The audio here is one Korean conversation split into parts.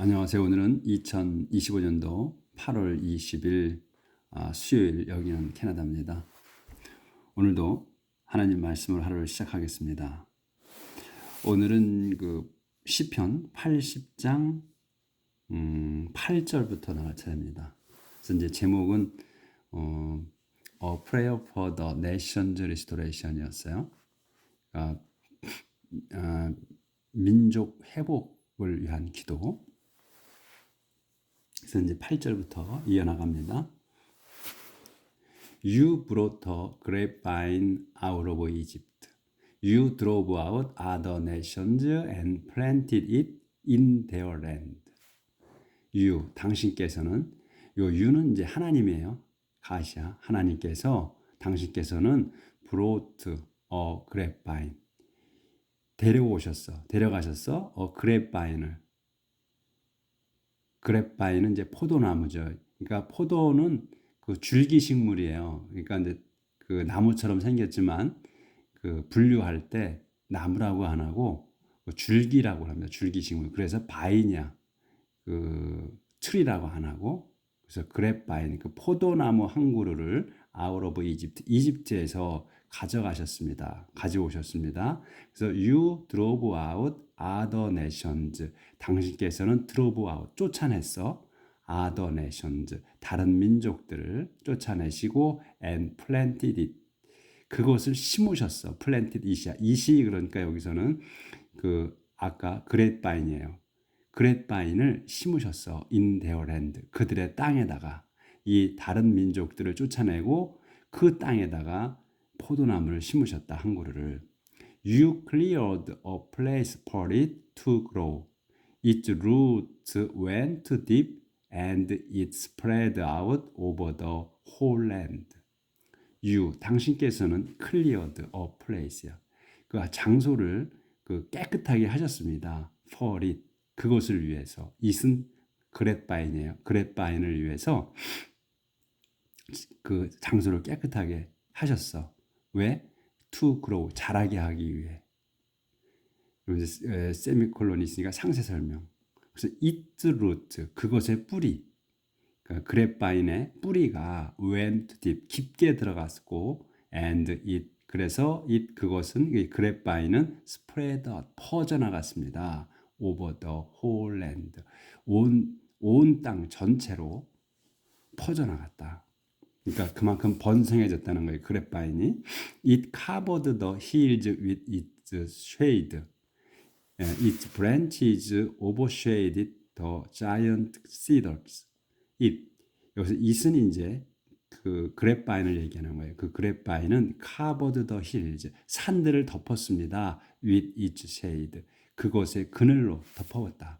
안녕하세요. 오늘은 2025년도 8월 20일 수요일, 여기는 캐나다입니다. 오늘도 하나님 말씀을 하루를 시작하겠습니다. 오늘은 그 시편 80장 8절부터 나갈 차례입니다. 그래서 이제 제목은 A Prayer for the Nations Restoration이었어요. 민족 회복을 위한 기도. 그래서 이제 8절부터 이어나갑니다. You brought a grapevine out of Egypt. You drove out other nations and planted it in their land. You, 당신께서는, 요 you는 이제 하나님이에요. 가시아, 하나님께서, 당신께서는 brought a grapevine. 데려가셨어. 그랩바인을. 그랩바인은 이제 포도나무죠. 그러니까 포도는 그 줄기식물이에요. 그러니까 이제 그 나무처럼 생겼지만 그 분류할 때 나무라고 안 하고 줄기라고 합니다. 줄기식물. 그래서 바이냐 그 트리라고 안 하고, 그래서 그랩바인 그 포도나무 한 그루를 out of Egypt, 이집트에서 가져오셨습니다. 그래서 you drove out other nations, 당신께서는 drove out, 쫓아냈어. other nations, 다른 민족들을 쫓아내시고 and planted it, 그것을 심으셨어. planted it이야. it이 그러니까 여기서는 그 아까 그레이트바인이에요. 그레이트바인을 심으셨어. in their land, 그들의 땅에다가. 이 다른 민족들을 쫓아내고 그 땅에다가 포도나무를 심으셨다. 한 그루를. You cleared a place for it to grow. Its roots went deep and it spread out over the whole land. You, 당신께서는 cleared a place야. 그 장소를 그 깨끗하게 하셨습니다. for it, 그것을 위해서. it은 그렛바인이에요. 그렛바인을 위해서 그 장소를 깨끗하게 하셨어. 왜? to grow, 자라게 하기 위해. 세미콜론이 있으니까 상세 설명. 그래서 its root, 그것의 뿌리. 그러니까 그랩바인의 뿌리가 went deep, 깊게 들어갔고, and it, 그래서 it, 그것은, 그랩바인은 spread out, 퍼져나갔습니다. over the whole land, 온 땅 전체로 퍼져나갔다. 그러니까 그만큼 번성해졌다는 거예요. 그랩바인이. It covered the hills with its shade. Its branches overshaded the giant cedars. 여기서 it은 이제 그 그랩바인을 얘기하는 거예요. 그 그랩바인은 covered the hills, 산들을 덮었습니다. with its shade, 그것의 그늘로 덮어왔다.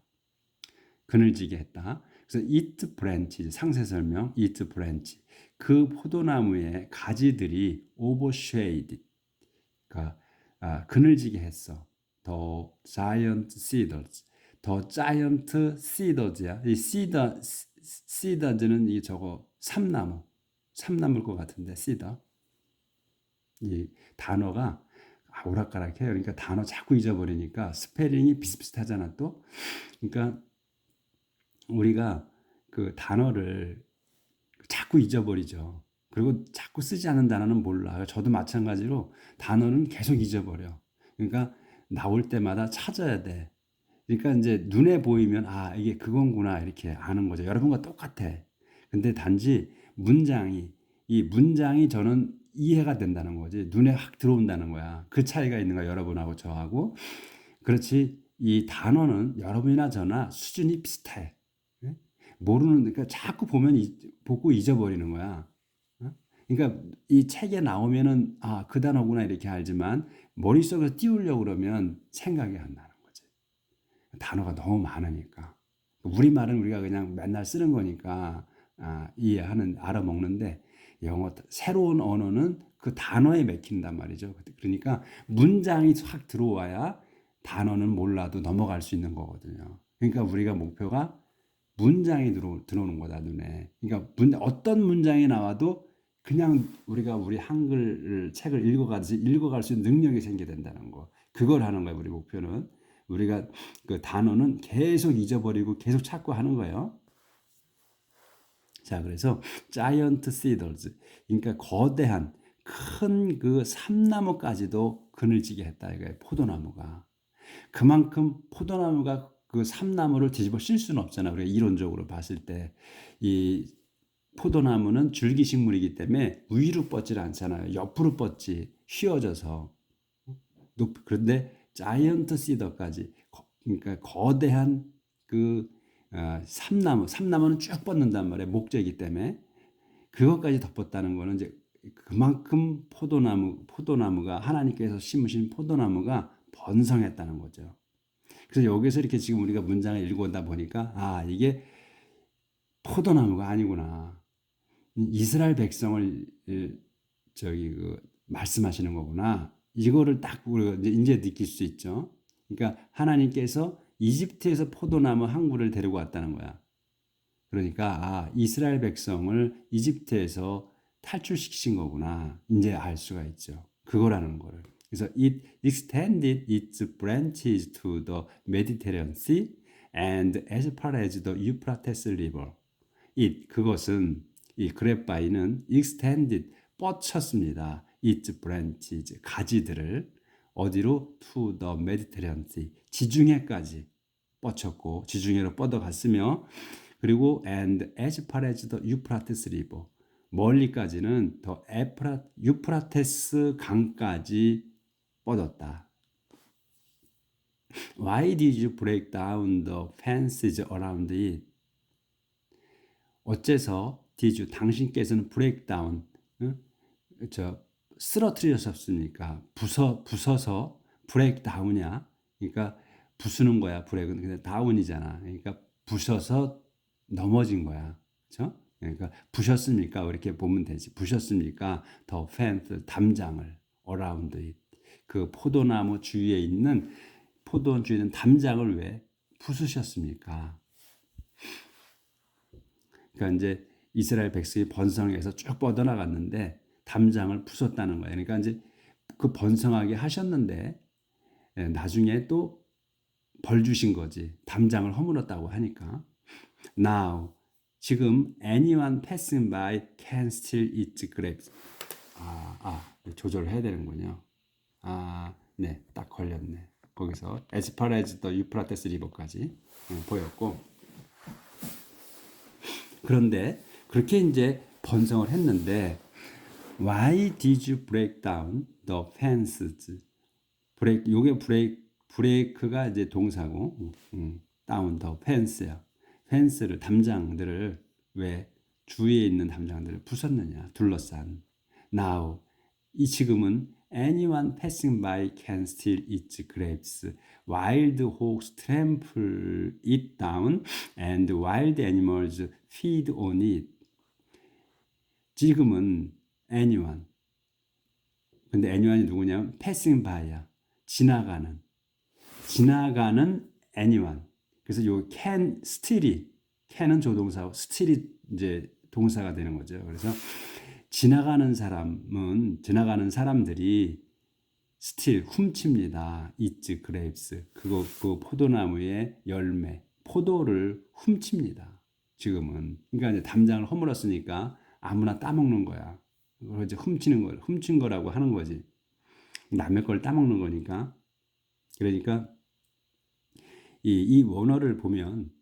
그늘지게 했다. 그래서 its branches, 상세 설명, its branch, 그 포도나무의 가지들이 overshaded, 그러니까 그늘지게 했어. The giant cedars, the giant cedars야. 이 cedars는 이 저거 삼나무일 것 같은데, cedar. 이 단어가 오락가락해요. 그러니까 단어 자꾸 잊어버리니까 스페링이 비슷비슷하잖아 또. 그러니까 우리가 그 단어를 자꾸 잊어버리죠. 그리고 자꾸 쓰지 않는 단어는 몰라. 저도 마찬가지로 단어는 계속 잊어버려. 그러니까 나올 때마다 찾아야 돼. 그러니까 이제 눈에 보이면 이게 그건구나 이렇게 아는 거죠. 여러분과 똑같아. 근데 단지 이 문장이 저는 이해가 된다는 거지. 눈에 확 들어온다는 거야. 그 차이가 있는 거야. 여러분하고 저하고. 그렇지. 이 단어는 여러분이나 저나 수준이 비슷해. 그러니까 자꾸 보고 잊어버리는 거야. 그러니까 이 책에 나오면은 그 단어구나 이렇게 알지만 머릿속에서 띄우려고 그러면 생각이 안 나는 거지. 단어가 너무 많으니까. 우리말은 우리가 그냥 맨날 쓰는 거니까 알아먹는데, 영어 새로운 언어는 그 단어에 맥힌단 말이죠. 그러니까 문장이 확 들어와야 단어는 몰라도 넘어갈 수 있는 거거든요. 그러니까 우리가 목표가 문장이 들어오는 거다, 눈에. 그러니까 어떤 문장이 나와도 그냥 우리가 우리 한글 책을 읽어갈 수 있는 능력이 생겨야 된다는 거. 그걸 하는 거예요, 우리 목표는. 우리가 그 단어는 계속 잊어버리고 계속 찾고 하는 거예요. 자, 그래서 giant cedars, 그러니까 거대한 큰 그 삼나무까지도 그늘지게 했다 이거예요. 포도나무가. 그만큼 포도나무가 그 삼나무를 뒤집어 씌울 수는 없잖아. 우리가 이론적으로 봤을 때 이 포도나무는 줄기식물이기 때문에 위로 뻗질 않잖아요. 옆으로 뻗지, 휘어져서. 그런데 자이언트 시더까지, 그러니까 거대한 그 삼나무는 쭉 뻗는단 말이에요. 목재이기 때문에. 그것까지 덮었다는 거는 이제 그만큼 포도나무가 하나님께서 심으신 포도나무가 번성했다는 거죠. 그래서 여기서 이렇게 지금 우리가 문장을 읽어오다 보니까 이게 포도나무가 아니구나. 이스라엘 백성을 말씀하시는 거구나. 이거를 딱 우리가 이제 느낄 수 있죠. 그러니까 하나님께서 이집트에서 포도나무 한 그루를 데리고 왔다는 거야. 그러니까 이스라엘 백성을 이집트에서 탈출시키신 거구나. 이제 알 수가 있죠. 그거라는 거를. 그래서 it extended its branches to the Mediterranean Sea and as far as the Euphrates River. 그것은 이 그랩바이는 extended 뻗쳤습니다. its branches 가지들을 어디로 to the Mediterranean Sea 지중해까지 뻗쳤고 지중해로 뻗어갔으며 그리고 and as far as the Euphrates River 멀리까지는 더 유프라테스 강까지 뻗었다. Why did you break down the fences around it? 어째서 did you 당신께서는 break down 쓰러뜨리셨습니까? 부서서 break down이야. 그러니까 부수는 거야. break은 근데 down이잖아. 그러니까 부셔서 넘어진 거야. 그렇죠? 그러니까 부셨습니까? 이렇게 보면 되지. 부셨습니까? 더 fence 담장을 around it. 그 포도나무 주위에 있는 담장을 왜 부수셨습니까? 그러니까 이제 이스라엘 백성이 번성해서 쭉 뻗어나갔는데 담장을 부쉈다는 거예요. 그러니까 이제 그 번성하게 하셨는데 나중에 또 벌 주신 거지. 담장을 허물었다고 하니까. Now 지금 anyone passing by can still eat grapes. 조절해야 되는군요. 네, 딱 걸렸네. 거기서 as far as the Euphrates River까지 보였고. 그런데 그렇게 이제 번성을 했는데 why did you break down the fences? 요게 브레이크가 이제 동사고 down the fence야. 펜스를 담장들을 왜 주위에 있는 담장들을 부쉈느냐 둘러싼. Now 지금은 anyone passing by can still eat grapes. Wild hogs trample it down and wild animals feed on it. 지금은 anyone. 근데 anyone이 누구냐면 passing by야. 지나가는 anyone. 그래서 요 can can은 조동사고 still이 이제 동사가 되는 거죠. 그래서 지나가는 사람들이 still 훔칩니다. eat grapes. 그 포도나무의 열매, 포도를 훔칩니다. 지금은. 그러니까 이제 담장을 허물었으니까 아무나 따먹는 거야. 그걸 이제 훔친 거라고 하는 거지. 남의 걸 따먹는 거니까. 그러니까 이 원어를 보면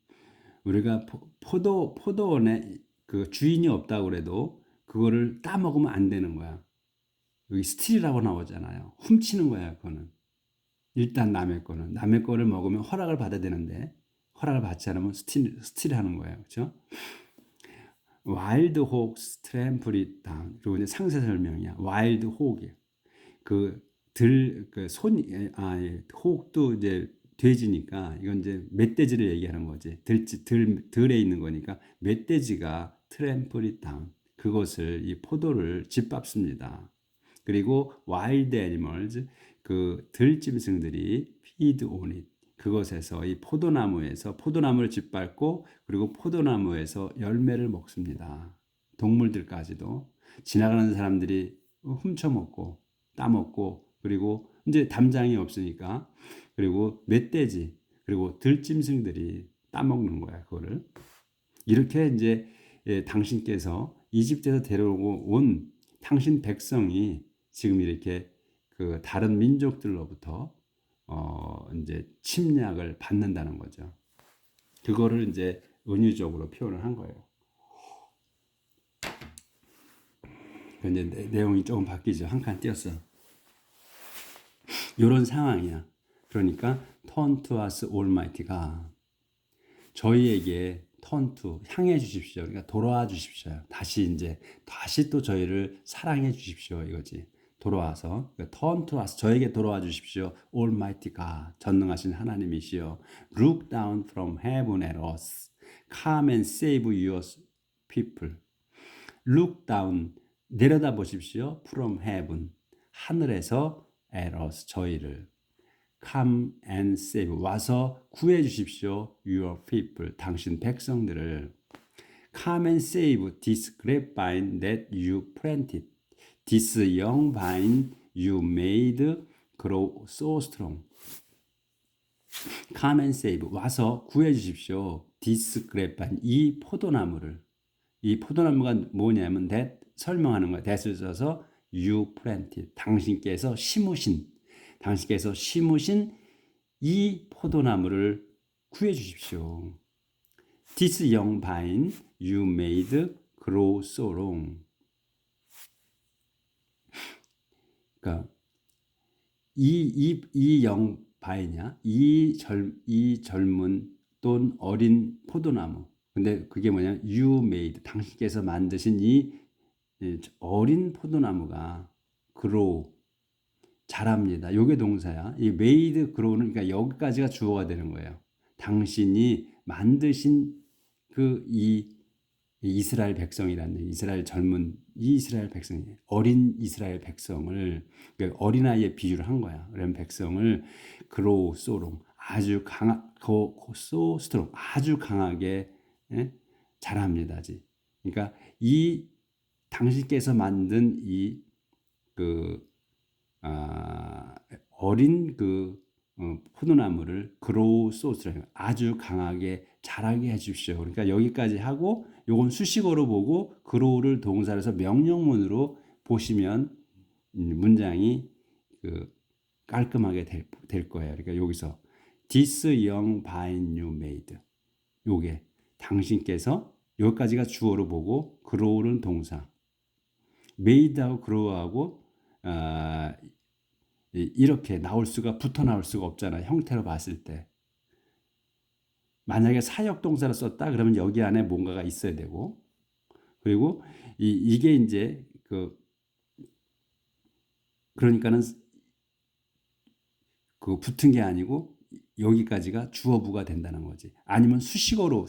우리가 포도원에 그 주인이 없다고 그래도 그거를 따먹으면 안 되는 거야. 여기 스틸이라고 나오잖아요. 훔치는 거야, 그거는. 일단 남의 거를 먹으면 허락을 받아야 되는데 허락을 받지 않으면 스틸하는 거예요. 그렇죠? 와일드 호크스 트램플 잇 다운. 그리고 이제 상세 설명이야. 와일드 호크. 호크도 이제 돼지니까 이건 이제 멧돼지를 얘기하는 거지. 들에 있는 거니까 멧돼지가 트램플 잇 다운. 그것을 이 포도를 짓밟습니다. 그리고 와일드 애니멀즈 들짐승들이 feed on it. 그것에서 이 포도나무를 짓밟고 그리고 포도나무에서 열매를 먹습니다. 동물들까지도 지나가는 사람들이 훔쳐먹고 따먹고 그리고 이제 담장이 없으니까 그리고 멧돼지, 그리고 들짐승들이 따먹는 거야, 그거를. 이렇게 이제 당신께서 이집트에서 데려오고 온 당신 백성이 지금 이렇게 그 다른 민족들로부터 이제 침략을 받는다는 거죠. 그거를 이제 은유적으로 표현을 한 거예요. 이제 내용이 조금 바뀌죠. 한 칸 띄었어. 이런 상황이야. 그러니까 turn to us almighty가 저희에게 turn to 향해 주십시오. 그러니까 돌아와 주십시오. 다시 또 저희를 사랑해 주십시오. 이거지. 돌아와서 그러니까 turn to us 저에게 돌아와 주십시오. almighty가 전능하신 하나님이시여. Look down from heaven at us. Come and save your people. Look down 내려다 보십시오. From heaven 하늘에서 at us 저희를 come and save 와서 구해 주십시오. your people 당신 백성들을 come and save this grapevine that you planted this young vine you made grow so strong come and save 와서 구해 주십시오. this grapevine 이 포도나무를 이 포도나무가 뭐냐면 that 설명하는 거야. that을 써서 you planted 당신께서 심으신 이 포도나무를 구해 주십시오. This young vine you made grow so long. 그러니까 이 young vine이야. 이 젊은 또는 어린 포도나무. 근데 그게 뭐냐? You made 당신께서 만드신 이 어린 포도나무가 grow 자랍니다. 요게 동사야. 이 made grow는 그러니까 여기까지가 주어가 되는 거예요. 당신이 만드신 그 이 이스라엘 백성이라는 이스라엘 백성이 어린 이스라엘 백성을 그러니까 어린아이의 비유를 한 거야. 그런 백성을 grow so long 아주 so strong 아주 강하게 자랍니다지. 그러니까 이 당신께서 만든 어린 포도나무를 grow so strong 아주 강하게 자라게 해주십시오. 그러니까 여기까지 하고 요건 수식어로 보고 grow를 동사로 해서 명령문으로 보시면 문장이 깔끔하게 될 거예요. 그러니까 여기서 this young vine you made 요게 당신께서 여기까지가 주어로 보고 grow는 동사 made하고 grow하고 이렇게 붙어 나올 수가 없잖아요. 형태로 봤을 때. 만약에 사역 동사를 썼다 그러면 여기 안에 뭔가가 있어야 되고 그리고 이게 이제 그러니까는 붙은 게 아니고 여기까지가 주어부가 된다는 거지. 아니면 수식어로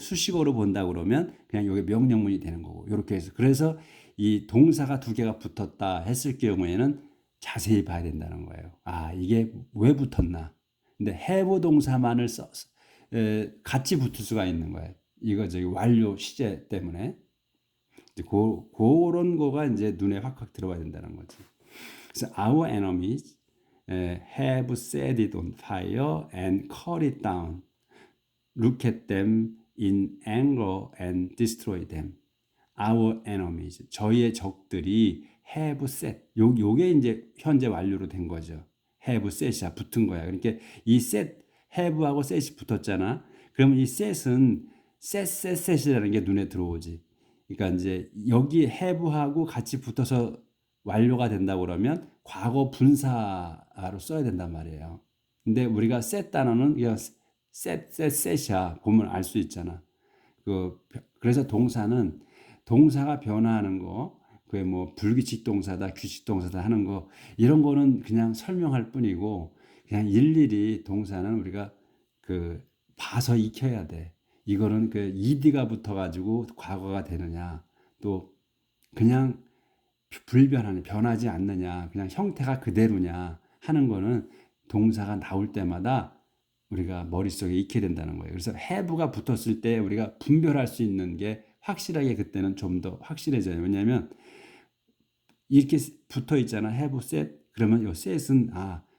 본다 그러면 그냥 여기 명령문이 되는 거고. 이렇게 해서 그래서 이 동사가 두 개가 붙었다 했을 경우에는 자세히 봐야 된다는 거예요. 아, 이게 왜 붙었나? 근데 have 동사만을 같이 붙을 수가 있는 거예요. 이거 저기 완료 시제 때문에. 그런 거가 이제 눈에 확 들어와야 된다는 거지. 그래서 our enemies have set it on fire and cut it down. Look at them in anger and destroy them. Our enemies, 저희의 적들이 have set. 요게 이제 현재 완료로 된 거죠. have set이 붙은 거야. 그러니까 이 set, have하고 set이 붙었잖아. 그러면 이 set은 set이라는 게 눈에 들어오지. 그러니까 이제 여기 have하고 같이 붙어서 완료가 된다고 그러면 과거 분사로 써야 된단 말이에요. 근데 우리가 set 단어는 그냥 set이야. 보면 알 수 있잖아. 그래서 동사가 변화하는 거, 그게 뭐 불규칙 동사다, 규칙 동사다 하는 거, 이런 거는 그냥 설명할 뿐이고, 그냥 일일이 동사는 우리가 봐서 익혀야 돼. 이거는 ed가 붙어가지고 과거가 되느냐, 또 그냥 변하지 않느냐, 그냥 형태가 그대로냐 하는 거는 동사가 나올 때마다 우리가 머릿속에 익혀야 된다는 거예요. 그래서 have가 붙었을 때 우리가 분별할 수 있는 게 확실하게 그때는 좀 더 확실해져요. 왜냐하면 이렇게 붙어 있잖아. have set. 그러면 이 set은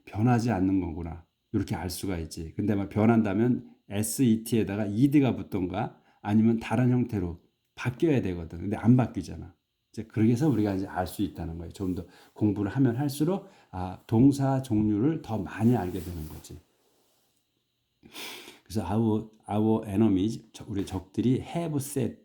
변하지 않는 거구나. 이렇게 알 수가 있지. 근데 막 변한다면 SET에다가 ED가 붙던가 아니면 다른 형태로 바뀌어야 되거든. 근데 안 바뀌잖아. 이제 그래서 우리가 이제 알 수 있다는 거예요. 좀 더 공부를 하면 할수록 동사 종류를 더 많이 알게 되는 거지. 그래서 our enemies, 우리 적들이 have set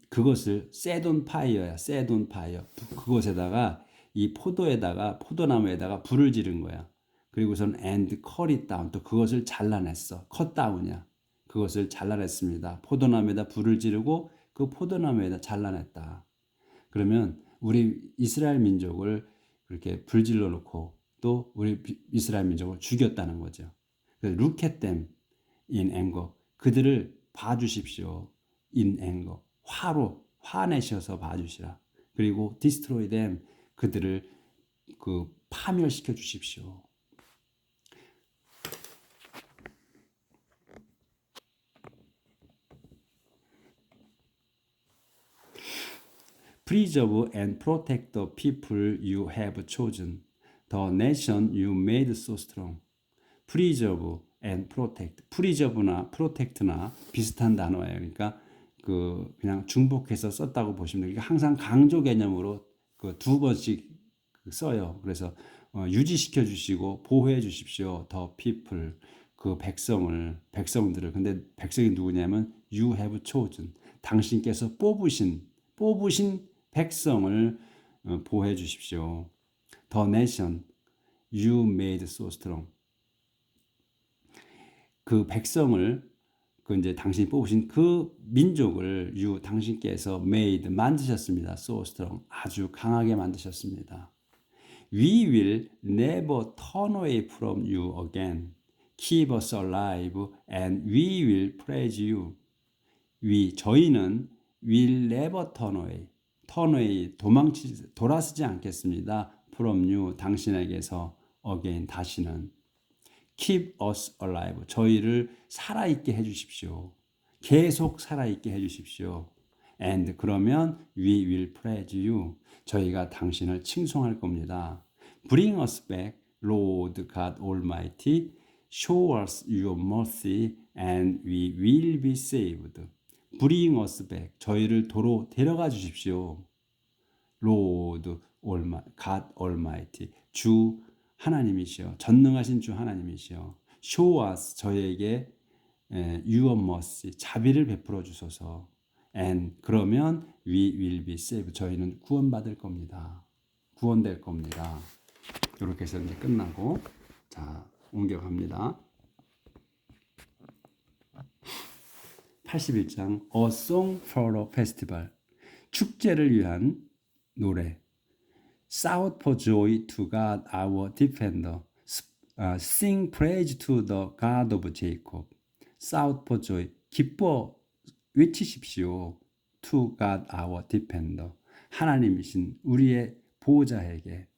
그것을 set on fire야. set on fire. 그것에다가 이 포도나무에다가 불을 지른 거야. 그리고선 and cut it down. 또 그것을 잘라냈어. cut down이야. 그것을 잘라냈습니다. 포도나무에다 불을 지르고 그 포도나무에다 잘라냈다. 그러면 우리 이스라엘 민족을 그렇게 불질러 놓고 또 우리 이스라엘 민족을 죽였다는 거죠. Look at them in anger. 그들을 봐주십시오. in anger. 화내셔서 봐주시라. 그리고 destroy them. 그들을 파멸시켜 주십시오. Preserve and protect the people you have chosen, the nation you made so strong. Preserve and protect. preserve나 protect나 비슷한 단어예요. 그러니까 그냥 중복해서 썼다고 보시면 돼요. 항상 강조 개념으로 두 번씩 써요. 그래서 유지시켜 주시고 보호해 주십시오. The people. 그 백성들을. 근데 백성이 누구냐면 you have chosen. 당신께서 뽑으신 백성을 보호해 주십시오. The nation you made so strong. 그 백성을 이제 당신이 뽑으신 그 민족을 당신께서 made 만드셨습니다. So strong. 아주 강하게 만드셨습니다. We will never turn away from you again. Keep us alive and we will praise you. 저희는 will never turn away. 돌아서지 않겠습니다. from you. 당신에게서 again. 다시는. Keep us alive. 저희를 살아있게 해주십시오. 계속 살아있게 해주십시오. And 그러면 we will praise you. 저희가 당신을 칭송할 겁니다. Bring us back, Lord God Almighty. Show us your mercy and we will be saved. Bring us back. 저희를 도로 데려가 주십시오. Lord God Almighty. 주 하나님이시여. 전능하신 주 하나님이시여. Show us. 저희에게 your mercy. 자비를 베풀어 주소서. And 그러면 we will be saved. 저희는 구원받을 겁니다. 구원될 겁니다. 이렇게 해서 이제 끝나고 자 옮겨갑니다. 81장 A Song for a Festival. 축제를 위한 노래. Shout for joy to God our defender. Sing praise to the God of Jacob. Shout for joy. 기뻐 외치십시오. To God our defender. 하나님이신 우리의 보호자에게,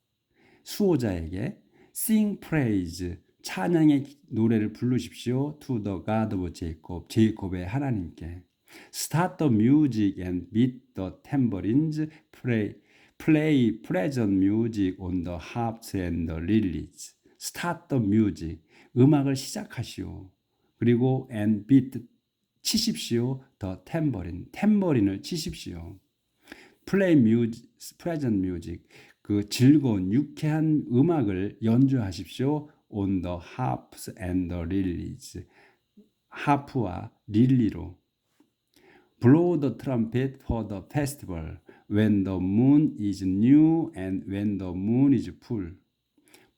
수호자에게 sing praise. 찬양의 노래를 부르십시오. To the God of Jacob. 제이콥의 하나님께. Start the music and beat the tambourines. Play pleasant music on the harps and the lilies. Start the music. 음악을 시작하시오. 그리고 and beat 치십시오. The tambourine. 탬버린을 치십시오. Play music, pleasant music. 그 즐거운 유쾌한 음악을 연주하십시오. On the harps and the lilies. 하프와 릴리로. Blow the trumpet for the festival. When the moon is new and when the moon is full.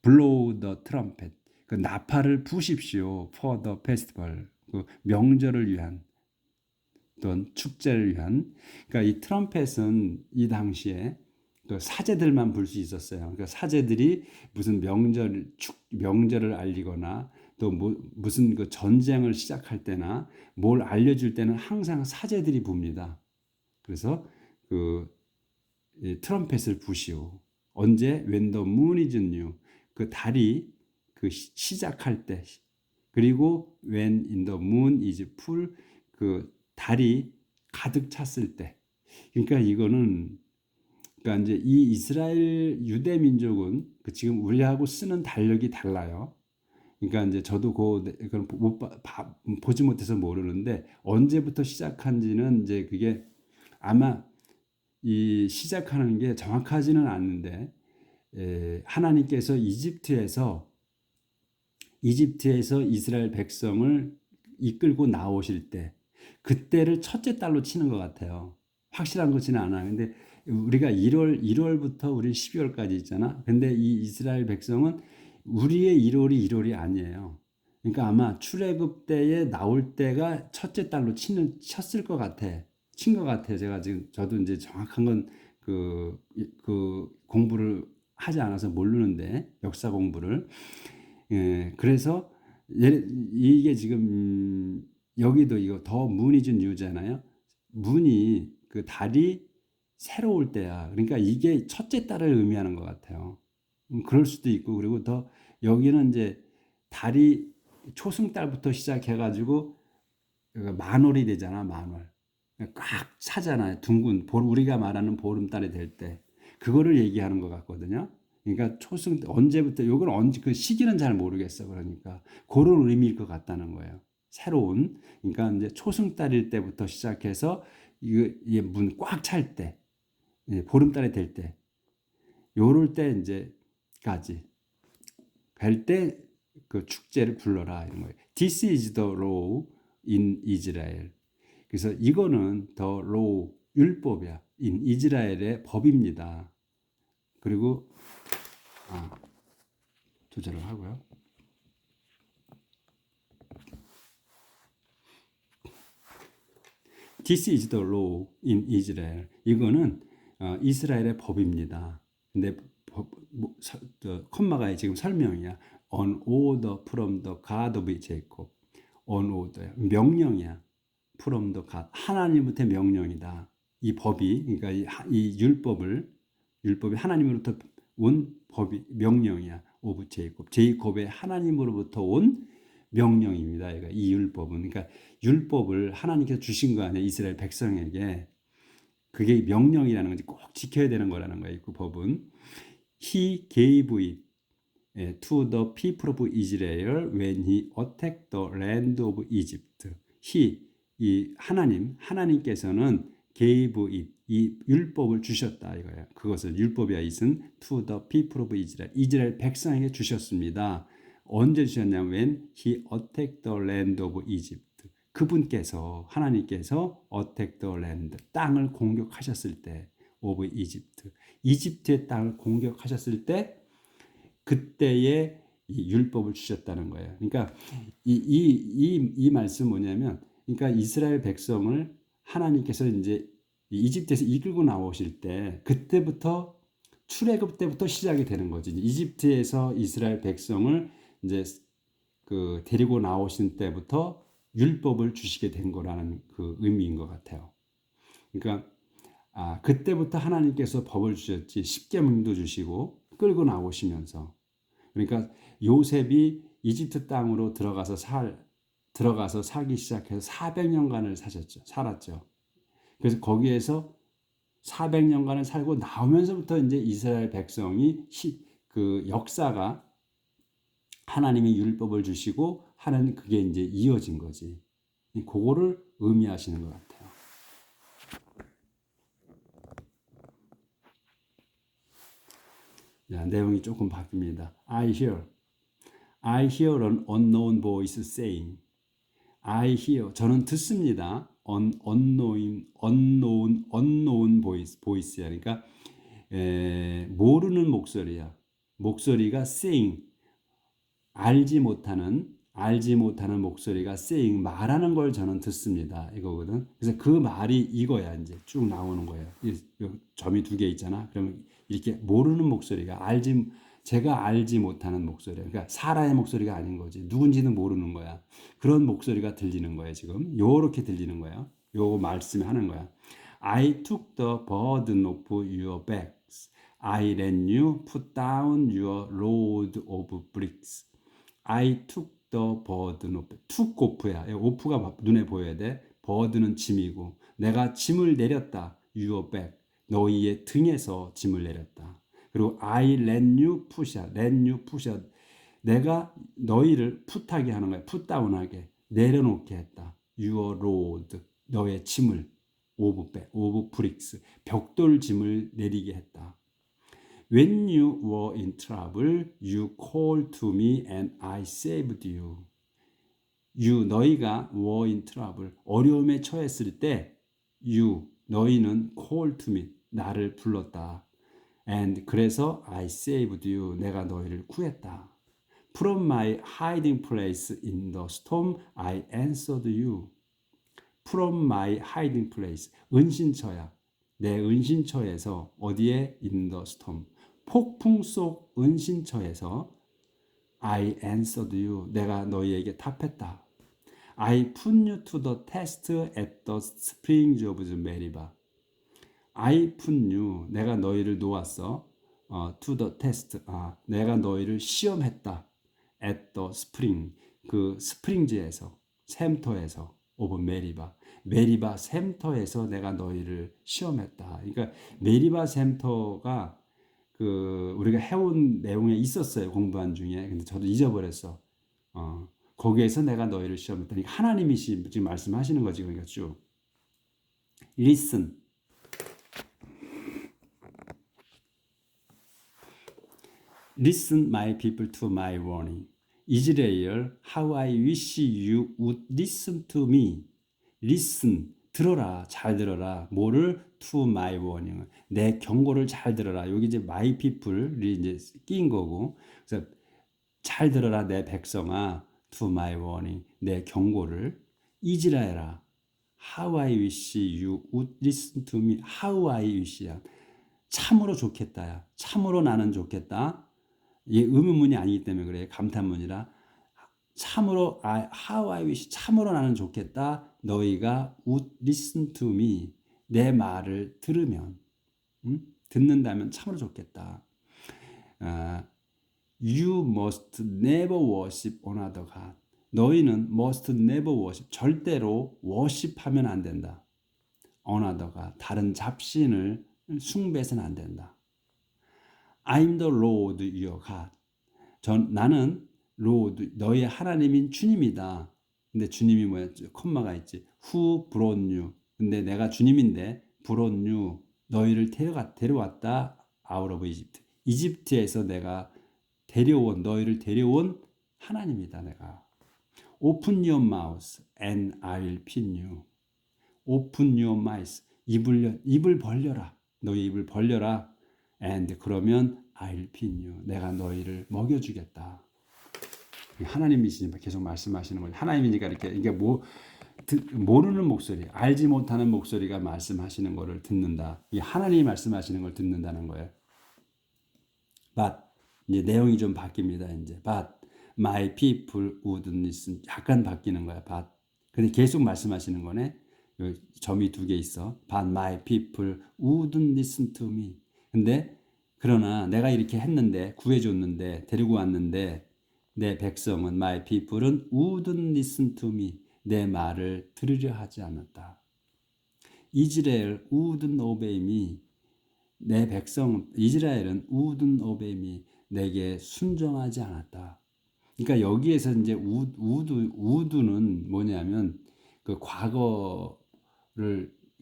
Blow the trumpet. 그 나팔을 부십시오. For the festival. 그 명절을 위한 또는 축제를 위한. 그러니까 이 트럼펫은 이 당시에 그 사제들만 불 수 있었어요. 그러니까 사제들이 무슨 명절을 알리거나 또 무슨 그 전쟁을 시작할 때나 뭘 알려줄 때는 항상 사제들이 붑니다. 그래서 트럼펫을 부시오. 언제? When the moon is new. 그 달이 시작할 때. 그리고 when in the moon is full. 그 달이 가득 찼을 때. 그러니까 그러니까 이제 이 이스라엘 유대 민족은 지금 우리하고 쓰는 달력이 달라요. 그러니까 이제 저도 그걸 보지 못해서 모르는데 언제부터 시작한지는 이제 그게 아마 이 시작하는 게 정확하지는 않는데 하나님께서 이집트에서 이스라엘 백성을 이끌고 나오실 때 그때를 첫째 달로 치는 것 같아요. 확실한 것지는 않아요. 근데 우리가 1월부터 우리 12월까지 있잖아. 근데 이 이스라엘 백성은 우리의 1월이 아니에요. 그러니까 아마 출애굽 때에 나올 때가 첫째 달로 쳤을 것 같아. 친 것 같아요. 제가 지금 저도 이제 정확한 건 그 공부를 하지 않아서 모르는데 역사 공부를 그래서 이게 지금 여기도 이거 더 문이 준 이유잖아요. 문이 그 달이 새로울 때야. 그러니까 이게 첫째 달을 의미하는 것 같아요. 그럴 수도 있고 그리고 더 여기는 이제 달이 초승달부터 시작해가지고 만월이 되잖아, 만월. 꽉 차잖아요. 둥근 우리가 말하는 보름달이 될 때. 그거를 얘기하는 것 같거든요. 그러니까 언제부터 요건 언제 그 시기는 잘 모르겠어. 그러니까 그런 의미일 것 같다는 거예요. 새로운 그러니까 이제 초승달일 때부터 시작해서 이게 문 꽉 찰 때, 보름달이 될 때, 요럴 때 이제까지 갈 때 그 축제를 불러라 이런 거예요. This is the law in Israel. 그래서 이거는 더 로우 율법이야. 인 이스라엘의 법입니다. 그리고 조절을 하고요. This is the law in Israel. 이거는 이스라엘의 법입니다. 근데 콤마가 지금 설명이야. On order from the God of Jacob. On order. 명령이야. from the God. 하나님부터 명령이다. 이 법이 그러니까 이 율법이 하나님으로부터 온 법이 명령이야. 오브 제이콥의 하나님으로부터 온 명령입니다. 이 율법은 그러니까 율법을 하나님께서 주신 거 아니에요. 이스라엘 백성에게 그게 명령이라는 건지 꼭 지켜야 되는 거라는 거예요. 그 법은 He gave it to the people of Israel when he attacked the land of Egypt. 이 하나님께서는 gave it 이 율법을 주셨다 이거예요. 그것을 율법이야 it은 to the people of Israel 이스라엘 백성에게 주셨습니다. 언제 주셨냐면 when he attacked the land of Egypt. 그분께서 하나님께서 attack the land 땅을 공격하셨을 때 of Egypt 이집트의 땅을 공격하셨을 때 그때의 이 율법을 주셨다는 거예요. 그러니까 이 말씀 뭐냐면 그러니까 이스라엘 백성을 하나님께서 이제 이집트에서 이끌고 나오실 때 그때부터 출애굽 때부터 시작이 되는 거지. 이집트에서 이스라엘 백성을 이제 그 데리고 나오신 때부터 율법을 주시게 된 거라는 그 의미인 것 같아요. 그러니까 그때부터 하나님께서 법을 주셨지 십계명도 주시고 끌고 나오시면서 그러니까 요셉이 이집트 땅으로 들어가서 살기 시작해서 400년간을 살았죠. 그래서 거기에서 400년간을 살고 나오면서부터 이제 이스라엘 백성이 그 역사가 하나님이 율법을 주시고 하는 그게 이제 이어진 거지. 그거를 의미하시는 것 같아요. 자, 내용이 조금 바뀝니다. I hear an unknown voice saying. I hear. 저는 듣습니다. unknown voice야. 그러니까 모르는 목소리야. 목소리가 saying. 알지 못하는 목소리가 saying 말하는 걸 저는 듣습니다. 이거거든. 그래서 그 말이 이거야. 이제 쭉 나오는 거예요. 점이 두 개 있잖아. 그러면 이렇게 모르는 목소리가 제가 알지 못하는 목소리. 그러니까 사람의 목소리가 아닌 거지. 누군지는 모르는 거야. 그런 목소리가 들리는 거예요, 지금. 요렇게 들리는 거예요. 요 말씀을 하는 거야. I took the burden off your backs. I let you put down your load of bricks. I took the burden off. took off야. off가 눈에 보여야 돼. burden은 짐이고 내가 짐을 내렸다. your back. 너희의 등에서 짐을 내렸다. 그리고 I let you push out. 내가 너희를 풋하게 하는 거야. 풋다운하게 내려놓게 했다. Your load 너의 짐을 오브 브릭스 벽돌 짐을 내리게 했다. When you were in trouble, you called to me and I saved you. 너희가 were in trouble 어려움에 처했을 때 너희는 called to me 나를 불렀다. And 그래서 I saved you 내가 너희를 구했다. From my hiding place in the storm, I answered you. From my hiding place. 은신처야. 내 은신처에서 어디에? In the storm. 폭풍 속 은신처에서 I answered you. 내가 너희에게 답했다. I put you to the test at the springs of Meribah. I put you. 내가 너희를 놓았어. To the test. 내가 너희를 시험했다. At the spring. 그 스프링즈에서 샘터에서 오브 메리바. 메리바 샘터에서 내가 너희를 시험했다. 그러니까 메리바 샘터가 그 우리가 해온 내용에 있었어요. 공부한 중에. 근데 저도 잊어버렸어. 거기에서 내가 너희를 시험했다. 그러니까 하나님이 지금 말씀하시는 거지. 그러니까 쭉. Listen. Listen, my people, to my warning. 이스라엘, how I wish you would listen to me. Listen, 들어라, 잘 들어라. 뭐를? To my warning. 내 경고를 잘 들어라. 여기 이제 my people이 이제 끼인 거고. 그래서 잘 들어라, 내 백성아. To my warning. 내 경고를. 이스라엘아, how I wish you would listen to me. How I wish야. 참으로 좋겠다야. 참으로 나는 좋겠다. 이게 의문문이 아니기 때문에 그래. 감탄문이라. 참으로 how I wish 참으로 나는 좋겠다. 너희가 would listen to me. 내 말을 들으면 듣는다면 참으로 좋겠다. You must never worship another God. 너희는 must never worship 절대로 worship하면 안 된다. another God 다른 잡신을 숭배해서는 안 된다. I'm the Lord your God. 나는 Lord, 너의 하나님인 주님이다. 근데 주님이 뭐야? 콤마가 있지. Who brought you? 근데 내가 주님인데 brought you, 너희를 데려왔다. Out of Egypt. 이집트에서 내가 너희를 데려온 하나님이다. 내가. Open your mouth and I'll feed you. Open your mouth. 입을 벌려라. 너희 입을 벌려라. And 그러면 I'll feed you. 내가 너희를 먹여주겠다. 하나님이시니까 계속 말씀하시는 거예요. 하나님이니까 이게 모르는 목소리, 알지 못하는 목소리가 말씀하시는 거를 듣는다. 이 하나님이 말씀하시는 걸 듣는다는 거예요. But 이제 내용이 좀 바뀝니다. 이제 But my people wouldn't listen. 약간 바뀌는 거야. But 근데 계속 말씀하시는 거네. 점이 두 개 있어. But my people wouldn't listen to me. 근데 그러나 내가 이렇게 했는데 구해줬는데 데리고 왔는데 내 백성은 my people은 wouldn't listen to me. 내 말을 들으려 하지 않았다. 이스라엘 wouldn't obey me. 내 백성 이스라엘은 wouldn't obey me. 내게 순종하지 않았다. 그러니까 여기에서 이제 would는 뭐냐면 그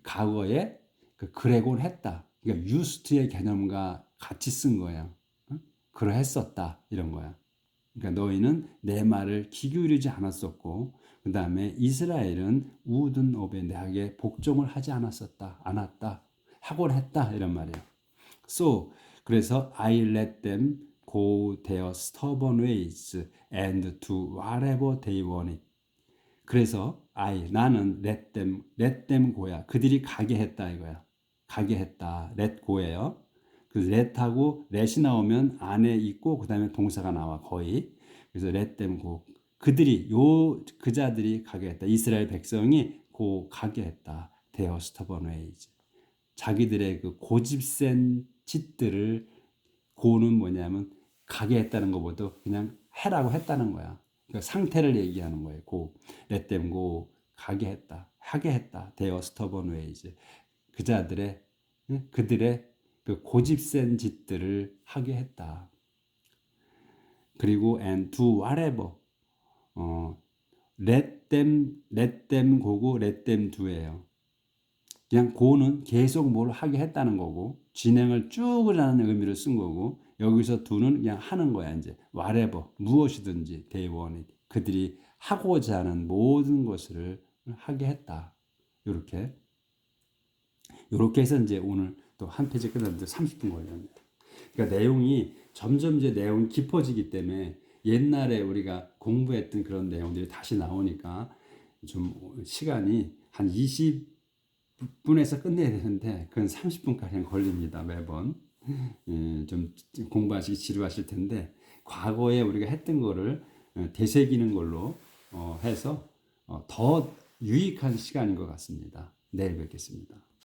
과거에 그러곤 했다. 그러니까 used의 개념과 같이 쓴 거야. 그러했었다 이런 거야. 그러니까 너희는 내 말을 귀 기울이지 않았었고, 그 다음에 이스라엘은 wouldn't obey 내게 복종을 하지 않았다, 하곤 했다 이런 말이에요. So 그래서 I let them go their stubborn ways and do whatever they wanted. 그래서 나는 let them go야. 그들이 가게 했다 이거야. 가게 했다. let go예요. 그 let하고 let이 나오면 안에 있고 그 다음에 동사가 나와 거의. 그래서 let them go. 그자들이 가게 했다. 이스라엘 백성이 가게 했다. their stubborn ways. 자기들의 그 고집센 짓들을 고는 뭐냐면 가게 했다는 것보다 그냥 해라고 했다는 거야. 그러니까 상태를 얘기하는 거예요. let them go. 가게 했다. 하게 했다. their stubborn ways. 그들의 그 고집센 짓들을 하게 했다. 그리고 and do whatever. let them go고 let them do예요. 그냥 go는 계속 뭘 하게 했다는 거고 진행을 쭉 하는 의미를 쓴 거고 여기서 do는 그냥 하는 거야 이제 whatever 무엇이든지 they wanted 그들이 하고자 하는 모든 것을 하게 했다. 이렇게 해서 이제 오늘 또 한 페이지 끝났는데 30분 걸렸네요. 그러니까 내용이 점점 이제 내용이 깊어지기 때문에 옛날에 우리가 공부했던 그런 내용들이 다시 나오니까 좀 시간이 한 20분에서 끝내야 되는데 그건 30분가량 걸립니다. 매번. 좀 공부하시기 지루하실 텐데 과거에 우리가 했던 거를 되새기는 걸로 해서 더 유익한 시간인 것 같습니다. 내일 뵙겠습니다.